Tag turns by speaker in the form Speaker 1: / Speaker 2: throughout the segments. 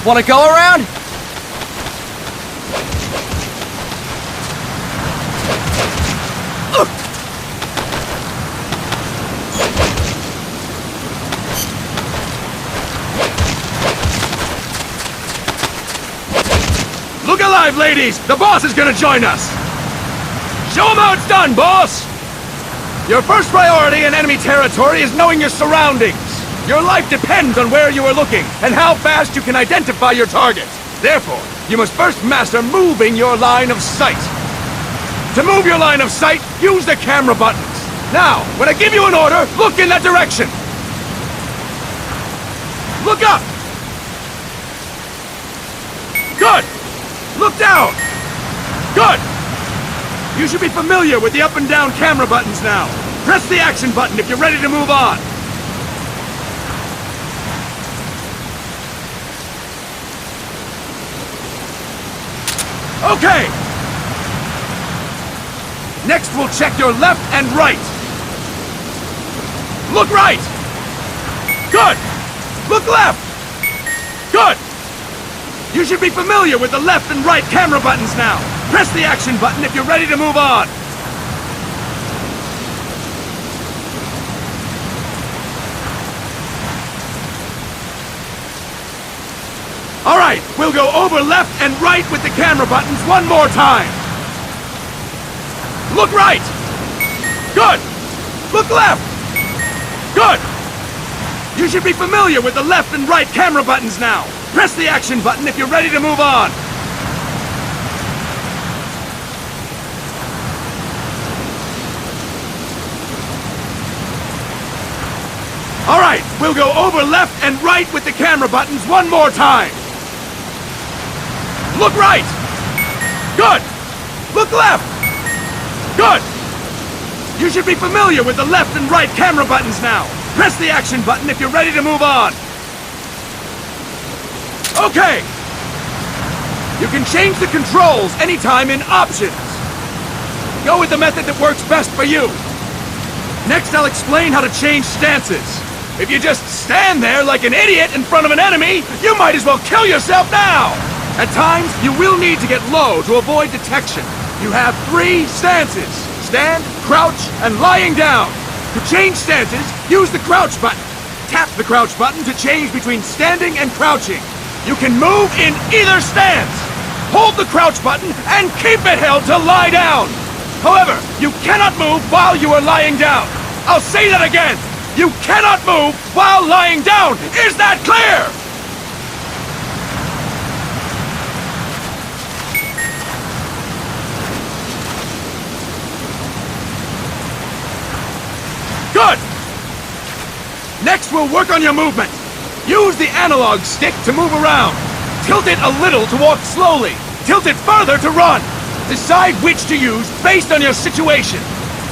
Speaker 1: Wanna go around?
Speaker 2: Look alive, ladies! The boss is gonna join us! Show him how it's done, boss! Your first priority in enemy territory is knowing your surroundings. Your life depends on where you are looking and how fast you can identify your target. Therefore, you must first master moving your line of sight. To move your line of sight, use the camera buttons. Now, when I give you an order, look in that direction. Look up! Good! Look down! Good! You should be familiar with the up and down camera buttons now. Press the action button if you're ready to move on. Okay! Next we'll check your left and right. Look right! Good! Look left! Good! You should be familiar with the left and right camera buttons now. Press the action button if you're ready to move on. Alright, we'll go over left and right with the camera buttons one more time. Look right! Good! Look left! Good! You should be familiar with the left and right camera buttons now. Press the action button if you're ready to move on. Alright, we'll go over left and right with the camera buttons one more time. Look right! Good! Look left! Good! You should be familiar with the left and right camera buttons now. Press the action button if you're ready to move on. Okay! You can change the controls anytime in Options. Go with the method that works best for you. Next, I'll explain how to change stances. If you just stand there like an idiot in front of an enemy, you might as well kill yourself now! At times, you will need to get low to avoid detection. You have 3 stances: stand, crouch, and lying down. To change stances, use the crouch button. Tap the crouch button to change between standing and crouching. You can move in either stance. Hold the crouch button and keep it held to lie down. However, you cannot move while you are lying down. I'll say that again. You cannot move while lying down. Is that clear? Good! Next, we'll work on your movement. Use the analog stick to move around. Tilt it a little to walk slowly. Tilt it further to run. Decide which to use based on your situation.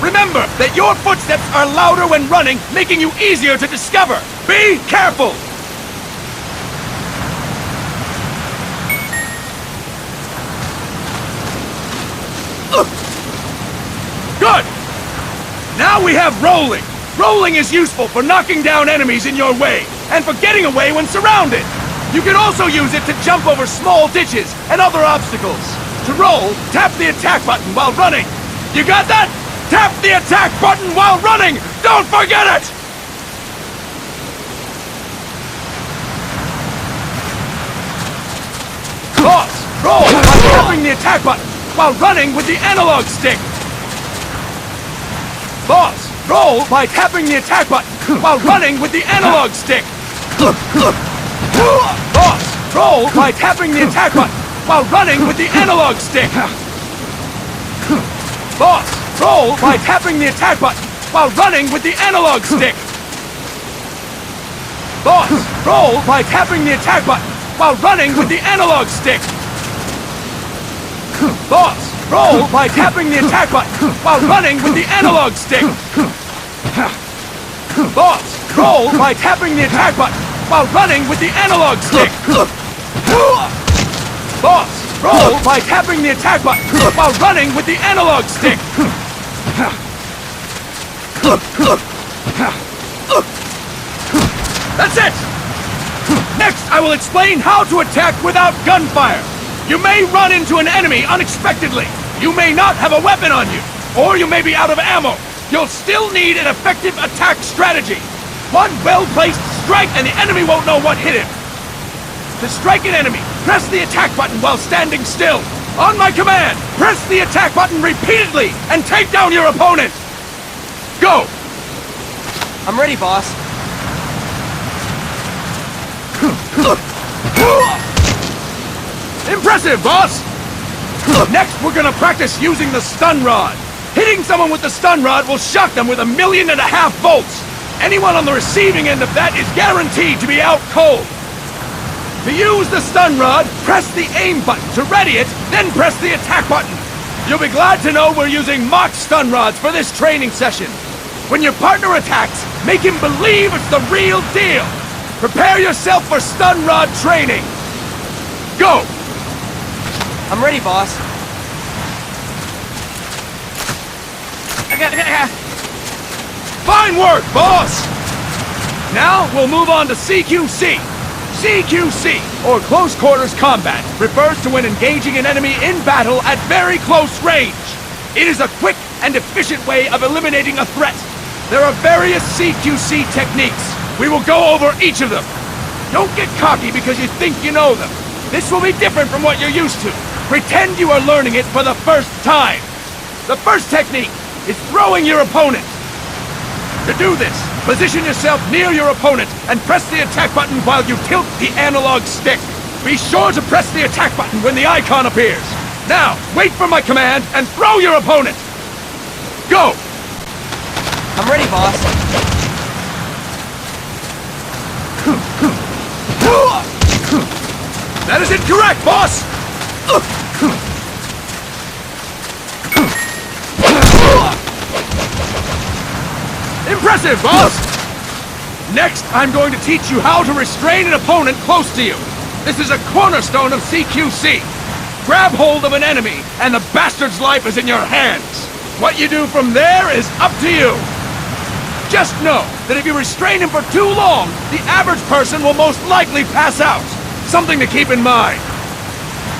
Speaker 2: Remember that your footsteps are louder when running, making you easier to discover. Be careful! Good! Now we have rolling. Rolling is useful for knocking down enemies in your way, and for getting away when surrounded. You can also use it to jump over small ditches and other obstacles. To roll, tap the attack button while running. You got that? Tap the attack button while running! Don't forget it! Pause! Roll by tapping the attack button while running with the analog stick. Pause! Roll by tapping the attack button while running with the analog stick. Pause! Roll by tapping the attack button while running with the analog stick. Pause! Roll by tapping the attack button while running with the analog stick. Pause! Roll by tapping the attack button while running with the analog stick. Pause! Roll by tapping the attack button while running with the analog stick. Pause! Roll by tapping the attack button while running with the analog stick. Pause! Roll by tapping the attack button while running with the analog stick. That's it! Next, Next, I will explain how to attack without gunfire. You may run into an enemy unexpectedly. You may not have a weapon on you, or you may be out of ammo. You'll still need an effective attack strategy. One well-placed strike and the enemy won't know what hit him. To strike an enemy, press the attack button while standing still. On my command, press the attack button repeatedly and take down your opponent. Go!
Speaker 1: I'm ready, boss.
Speaker 2: Impressive, boss! Next, we're gonna practice using the stun rod. Hitting someone with the stun rod will shock them with 1.5 million volts. Anyone on the receiving end of that is guaranteed to be out cold. To use the stun rod, press the aim button to ready it, then press the attack button. You'll be glad to know we're using mock stun rods for this training session. When your partner attacks, make him believe it's the real deal. Prepare yourself for stun rod training. Go!
Speaker 1: I'm ready, boss.
Speaker 2: Fine work, boss! Now, we'll move on to CQC. CQC, or Close Quarters Combat, refers to when engaging an enemy in battle at very close range. It is a quick and efficient way of eliminating a threat. There are various CQC techniques. We will go over each of them. Don't get cocky because you think you know them. This will be different from what you're used to. Pretend you are learning it for the first time. The first technique is throwing your opponent. To do this, position yourself near your opponent and press the attack button while you tilt the analog stick. Be sure to press the attack button when the icon appears. Now, wait for my command and throw your opponent. Go!
Speaker 1: I'm ready, boss.
Speaker 2: That is incorrect, boss! Impressive, boss! Next, I'm going to teach you how to restrain an opponent close to you. This is a cornerstone of CQC. Grab hold of an enemy, and the bastard's life is in your hands. What you do from there is up to you. Just know that if you restrain him for too long, the average person will most likely pass out. Something to keep in mind.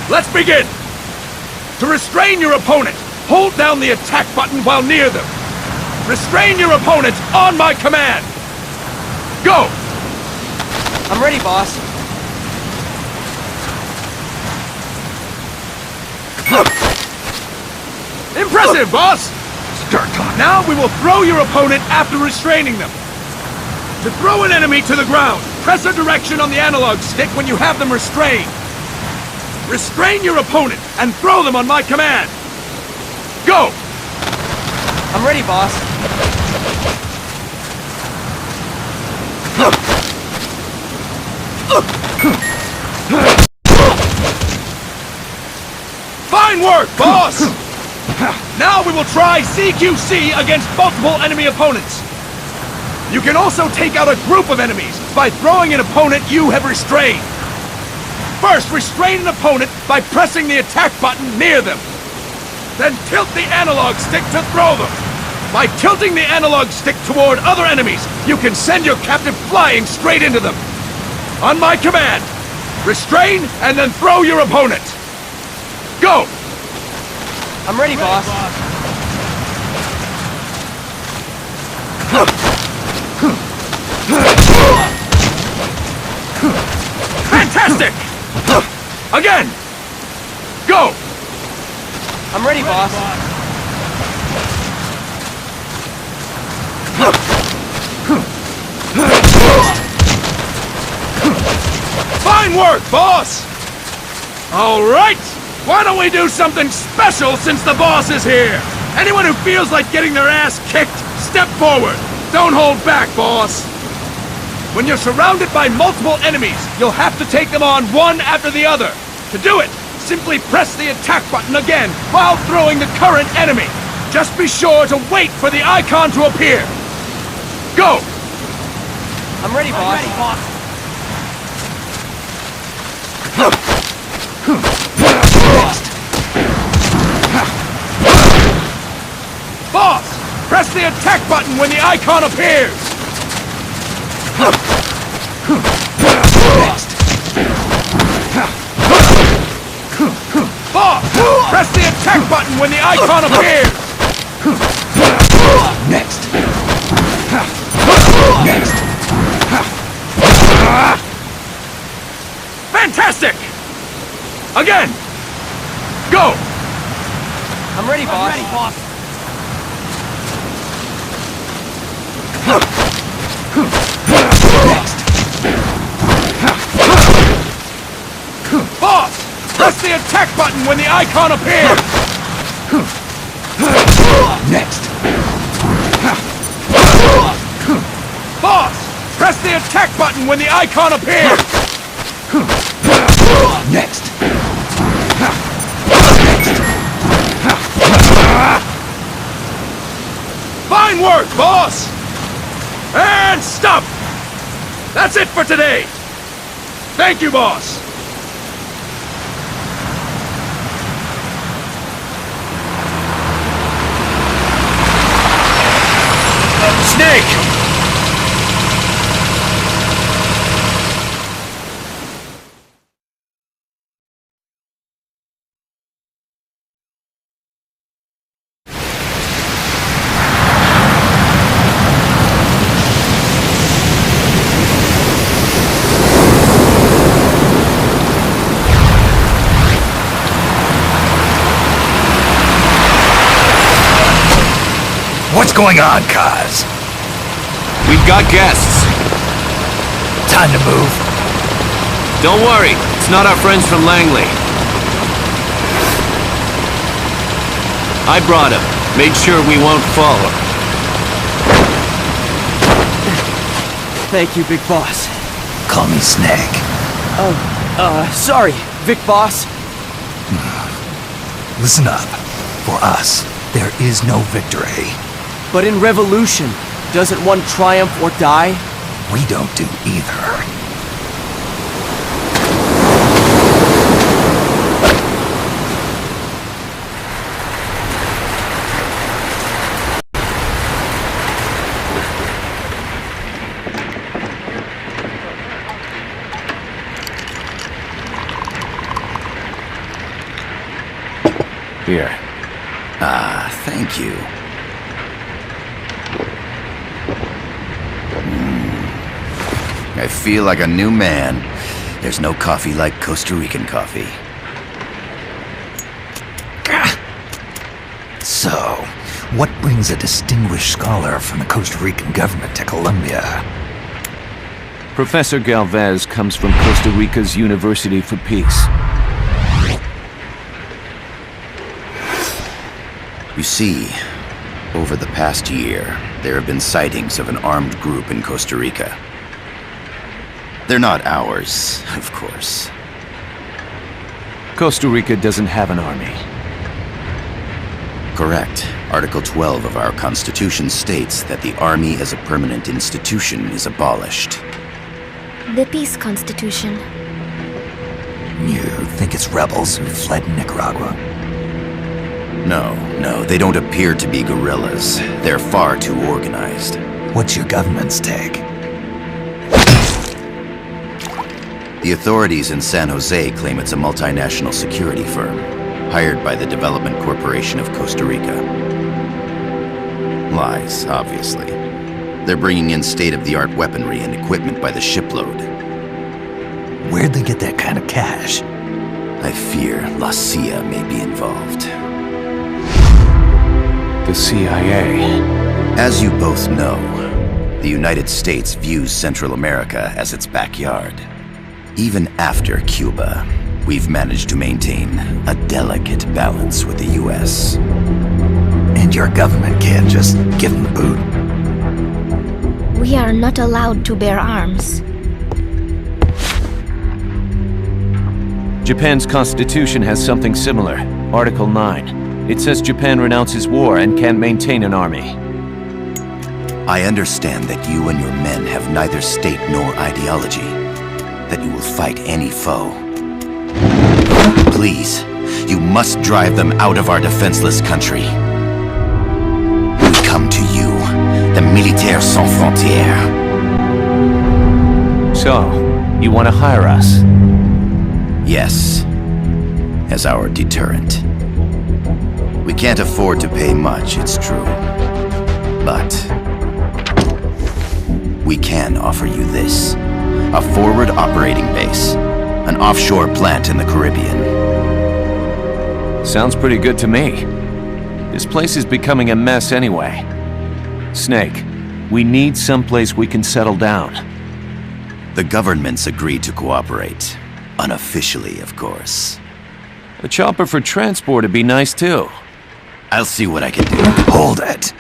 Speaker 2: Let's begin. To restrain your opponent, hold down the attack button while near them. Restrain your opponent on my command. Go!
Speaker 1: I'm ready, boss.
Speaker 2: Impressive, boss! Now we will throw your opponent after restraining them. To throw an enemy to the ground, press a direction on the analog stick when you have them restrained. Restrain your opponent and throw them on my command. Go!
Speaker 1: I'm ready, boss.
Speaker 2: Fine work, boss! Now we will try CQC against multiple enemy opponents. You can also take out a group of enemies by throwing an opponent you have restrained. First, restrain an opponent by pressing the attack button near them. Then tilt the analog stick to throw them. By tilting the analog stick toward other enemies, you can send your captive flying straight into them. On my command, restrain and then throw your opponent. Go!
Speaker 1: I'm ready, boss.
Speaker 2: Fantastic! Again! Go!
Speaker 1: I'm ready, boss.
Speaker 2: Fine work, boss! All right! Why don't we do something special since the boss is here? Anyone who feels like getting their ass kicked, step forward. Don't hold back, boss. When you're surrounded by multiple enemies, you'll have to take them on one after the other. To do it, simply press the attack button again while throwing the current enemy. Just be sure to wait for the icon to appear. Go!
Speaker 1: I'm ready, boss.
Speaker 2: Boss! Press the attack button when the icon appears! attack button when the icon appears!
Speaker 3: Next. Next.
Speaker 2: Fantastic! Again! Go!
Speaker 1: I'm ready, boss.
Speaker 3: Next.
Speaker 2: Boss! Press the attack button when the icon appears!
Speaker 3: Next.
Speaker 2: Boss! Press the attack button when the icon appears!
Speaker 3: Next.
Speaker 2: Fine work, boss! And stop! That's it for today! Thank you, boss! Snake!
Speaker 3: What's going on, Kaz?
Speaker 4: We've got guests.
Speaker 3: Time to move.
Speaker 4: Don't worry, it's not our friends from Langley. I brought him. Made sure we won't fall.
Speaker 1: Thank you, Big Boss.
Speaker 3: Call me Snake.
Speaker 1: Sorry, Vic Boss.
Speaker 3: Listen up. For us, there is no victory.
Speaker 1: But in revolution, doesn't one triumph or die?
Speaker 3: We don't do either.
Speaker 4: Here.
Speaker 3: Ah, thank you. I feel like a new man. There's no coffee like Costa Rican coffee. So, what brings a distinguished scholar from the Costa Rican government to Colombia?
Speaker 4: Professor Galvez comes from Costa Rica's University for Peace.
Speaker 3: You see, over the past year, there have been sightings of an armed group in Costa Rica. They're not ours, of course.
Speaker 4: Costa Rica doesn't have an army.
Speaker 3: Correct. Article 12 of our Constitution states that the Army as a permanent institution is abolished.
Speaker 5: The Peace Constitution.
Speaker 3: You think it's rebels who fled Nicaragua? No, they don't appear to be guerrillas. They're far too organized. What's your government's take? The authorities in San Jose claim it's a multinational security firm, hired by the Development Corporation of Costa Rica. Lies, obviously. They're bringing in state-of-the-art weaponry and equipment by the shipload. Where'd they get that kind of cash? I fear La CIA may be involved.
Speaker 4: The CIA.
Speaker 3: As you both know, the United States views Central America as its backyard. Even after Cuba, we've managed to maintain a delicate balance with the US. And your government can't just give them the boot?
Speaker 5: We are not allowed to bear arms.
Speaker 4: Japan's constitution has something similar. Article 9. It says Japan renounces war and can't maintain an army.
Speaker 3: I understand that you and your men have neither state nor ideology. That you will fight any foe. Please, you must drive them out of our defenseless country. We come to you, the Militaires Sans Frontières.
Speaker 4: So, you want to hire us?
Speaker 3: Yes, as our deterrent. We can't afford to pay much, it's true. But we can offer you this. A forward operating base. An offshore plant in the Caribbean.
Speaker 4: Sounds pretty good to me. This place is becoming a mess anyway. Snake, we need someplace we can settle down.
Speaker 3: The government's agreed to cooperate. Unofficially, of course.
Speaker 4: A chopper for transport would be nice too.
Speaker 3: I'll see what I can do.
Speaker 6: Hold it.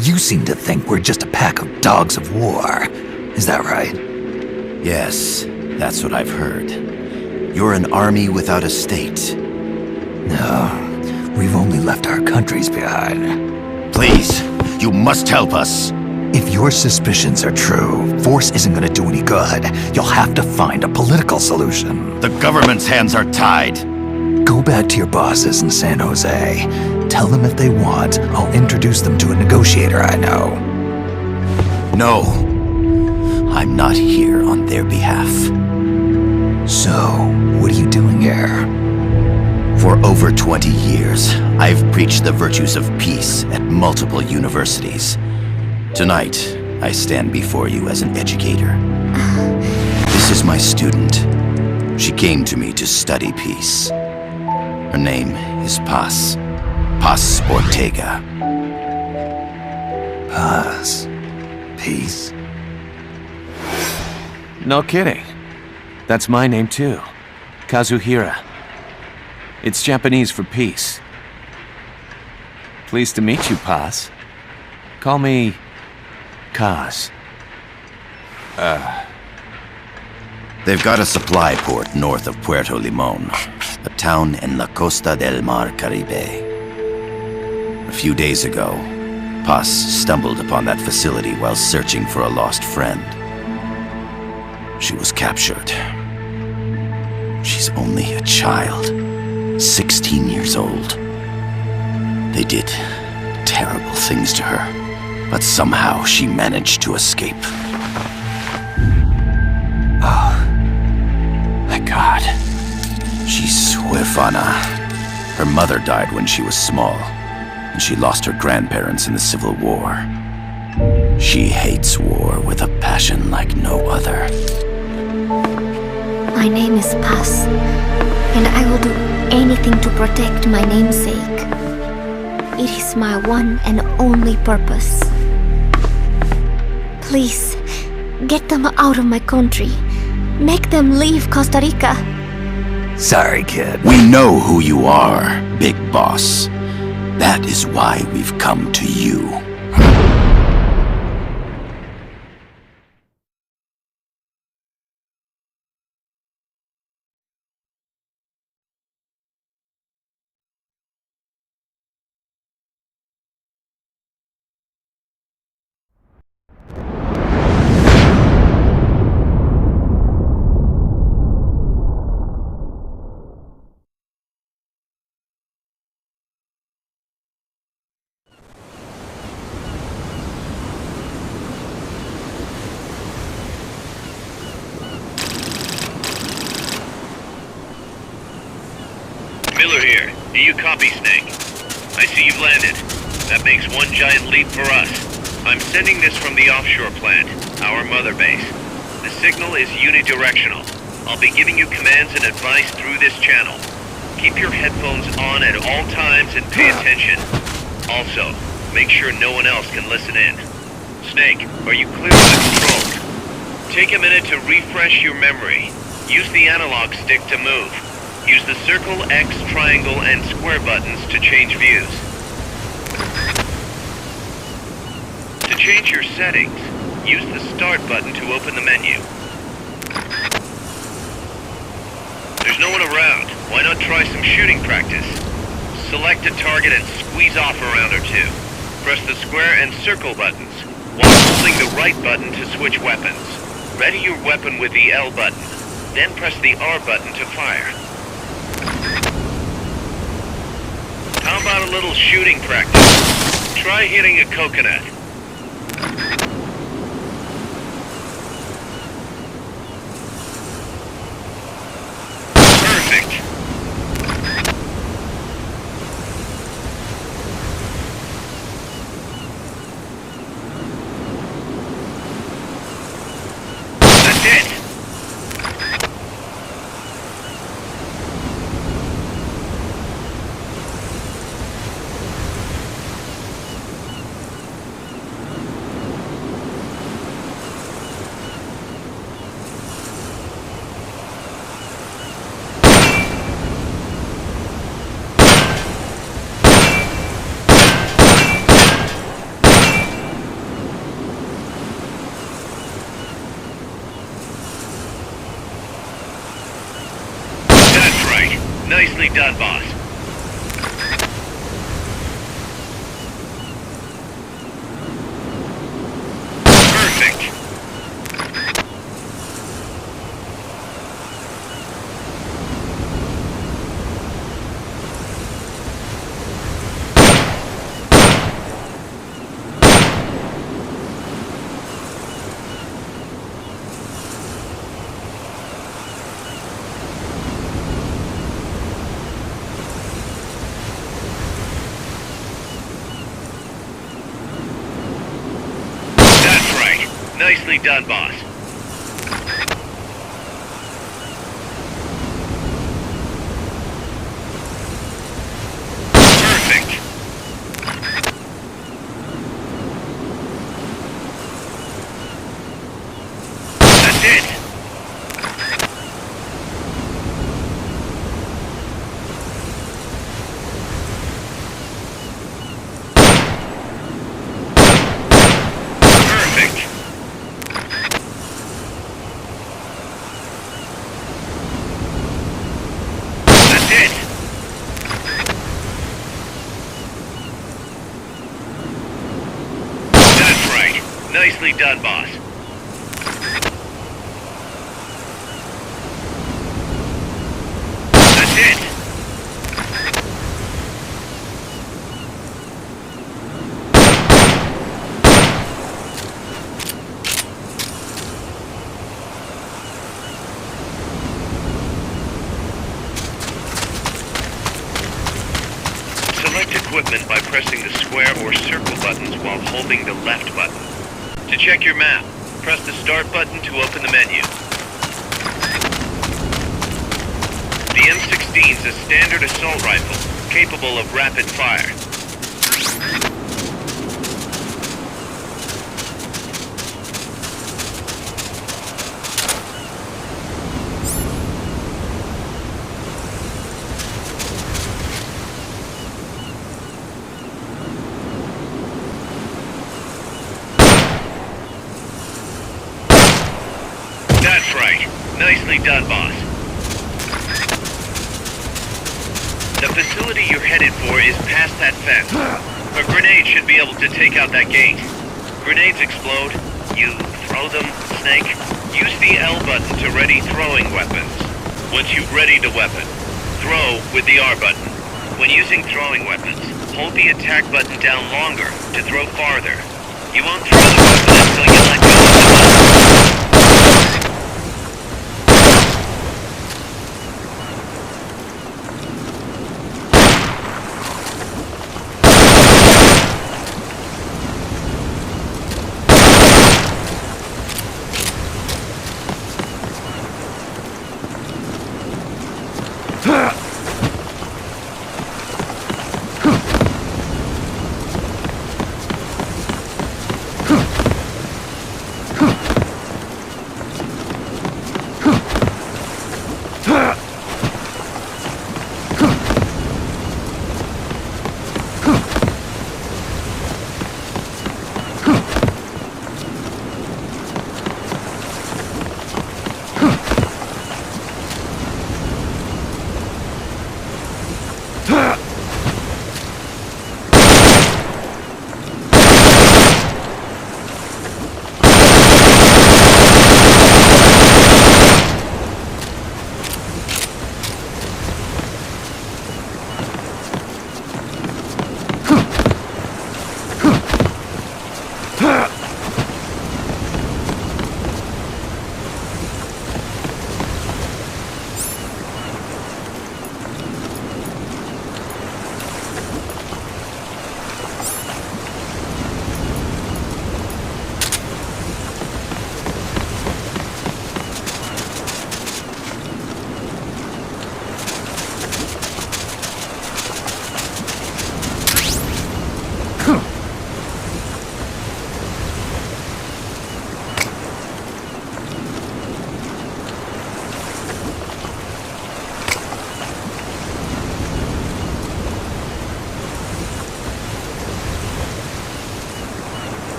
Speaker 6: You seem to think we're just a pack of dogs of war. Is that right?
Speaker 3: Yes, that's what I've heard. You're an army without a state.
Speaker 6: No, we've only left our countries behind.
Speaker 3: Please, you must help us.
Speaker 6: If your suspicions are true, force isn't gonna do any good. You'll have to find a political solution.
Speaker 3: The government's hands are tied.
Speaker 6: Go back to your bosses in San Jose. Tell them if they want, I'll introduce them to a negotiator I know.
Speaker 3: No. I'm not here on their behalf.
Speaker 6: So, what are you doing here?
Speaker 3: For over 20 years, I've preached the virtues of peace at multiple universities. Tonight, I stand before you as an educator. This is my student. She came to me to study peace. Her name is Paz. Paz Ortega.
Speaker 6: Paz. Peace.
Speaker 4: No kidding. That's my name too. Kazuhira. It's Japanese for peace. Pleased to meet you, Paz. Call me Kaz.
Speaker 3: They've got a supply port north of Puerto Limon, a town in la Costa del Mar Caribe. A few days ago, Paz stumbled upon that facility while searching for a lost friend. She was captured. She's only a child, 16 years old. They did terrible things to her, but somehow she managed to escape.
Speaker 4: My God.
Speaker 3: She's huérfana. Her mother died when she was small, and she lost her grandparents in the Civil War. She hates war with a passion like no other.
Speaker 5: My name is Paz, and I will do anything to protect my namesake. It is my one and only purpose. Please, get them out of my country. Make them leave Costa Rica.
Speaker 6: Sorry, kid.
Speaker 3: We know who you are, Big Boss. That is why we've come to you.
Speaker 7: Miller here. Do you copy, Snake? I see you've landed. That makes one giant leap for us. I'm sending this from the offshore plant, our mother base. The signal is unidirectional. I'll be giving you commands and advice through this channel. Keep your headphones on at all times and pay attention. Also, make sure no one else can listen in. Snake, are you clear on the controls? Take a minute to refresh your memory. Use the analog stick to move. Use the circle, X, triangle, and square buttons to change views. To change your settings, use the start button to open the menu. There's no one around. Why not try some shooting practice? Select a target and squeeze off a round or two. Press the square and circle buttons, while holding the right button to switch weapons. Ready your weapon with the L button, then press the R button to fire. How about a little shooting practice? Try hitting a coconut. Perfect. Nicely done, boss. Perfect. That's right. Nicely done, boss. Perfect. That's it. Perfect. That's it. That's right. Nicely done, boss. That's it. Select equipment by pressing the square or circle buttons while holding the left button. To check your map, press the start button to open the menu. The M16 is a standard assault rifle, capable of rapid fire. That's right. Nicely done, boss. The facility you're headed for is past that fence. A grenade should be able to take out that gate. Grenades explode. You throw them, Snake. Use the L button to ready throwing weapons. Once you've readied a weapon, throw with the R button. When using throwing weapons, hold the attack button down longer to throw farther. You won't throw the weapon until you let go of the button.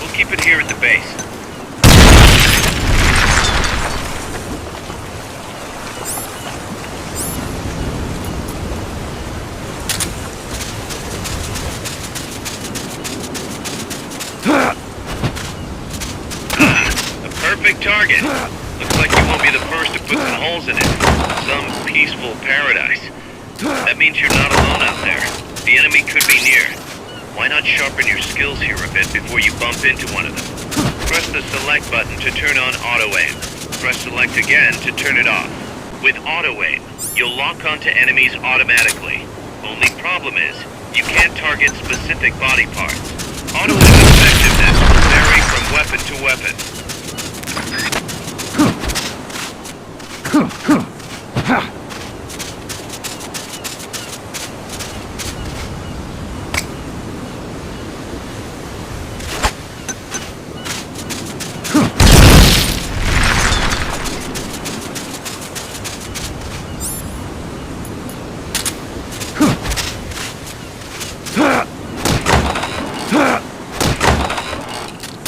Speaker 7: We'll keep it here at the base. A perfect target. Looks like you won't be the first to put some holes in it. Some peaceful paradise. That means you're not alone out there. The enemy could be near. Why not sharpen your skills here a bit before you bump into one of them? Press the select button to turn on auto-aim. Press select again to turn it off. With auto-aim, you'll lock onto enemies automatically. Only problem is, you can't target specific body parts. Auto-aim effectiveness will vary from weapon to weapon.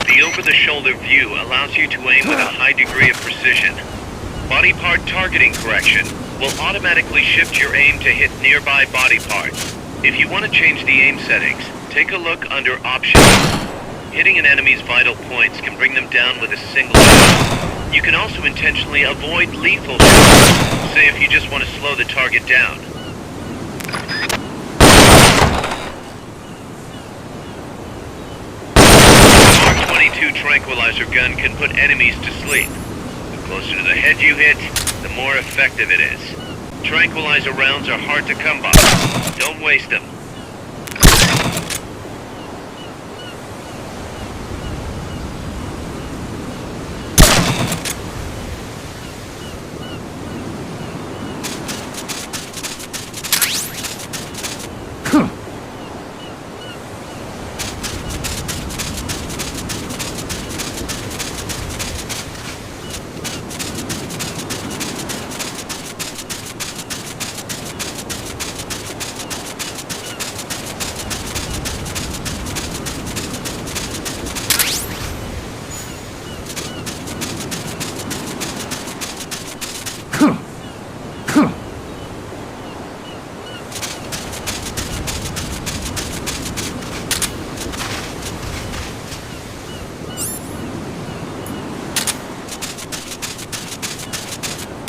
Speaker 7: The over-the-shoulder view allows you to aim with a high degree of precision. Body part targeting correction will automatically shift your aim to hit nearby body parts. If you want to change the aim settings, take a look under Options. Hitting an enemy's vital points can bring them down with a single shot. You can also intentionally avoid lethal shots, say if you just want to slow the target down. Tranquilizer gun can put enemies to sleep. The closer to the head you hit, the more effective it is. Tranquilizer rounds are hard to come by. Don't waste them.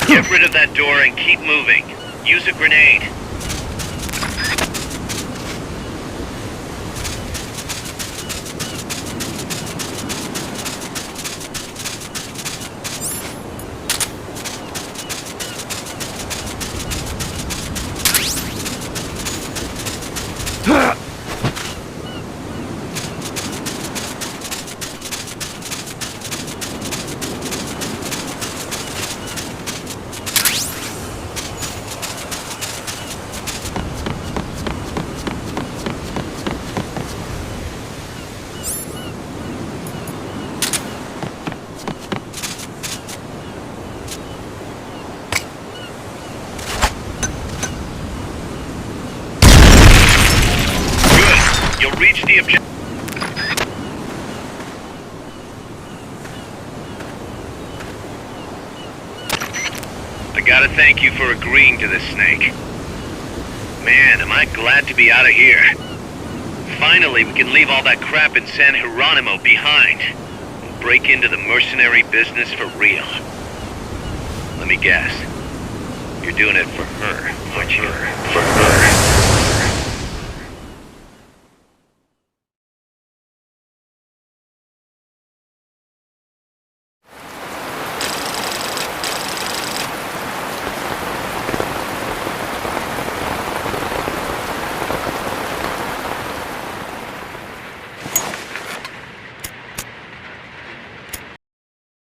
Speaker 7: Get rid of that door and keep moving. Use a grenade. You'll reach the objective. I gotta thank you for agreeing to this, Snake. Man, am I glad to be out of here. Finally, we can leave all that crap in San Geronimo behind and break into the mercenary business for real. Let me guess. You're doing it for her, aren't you?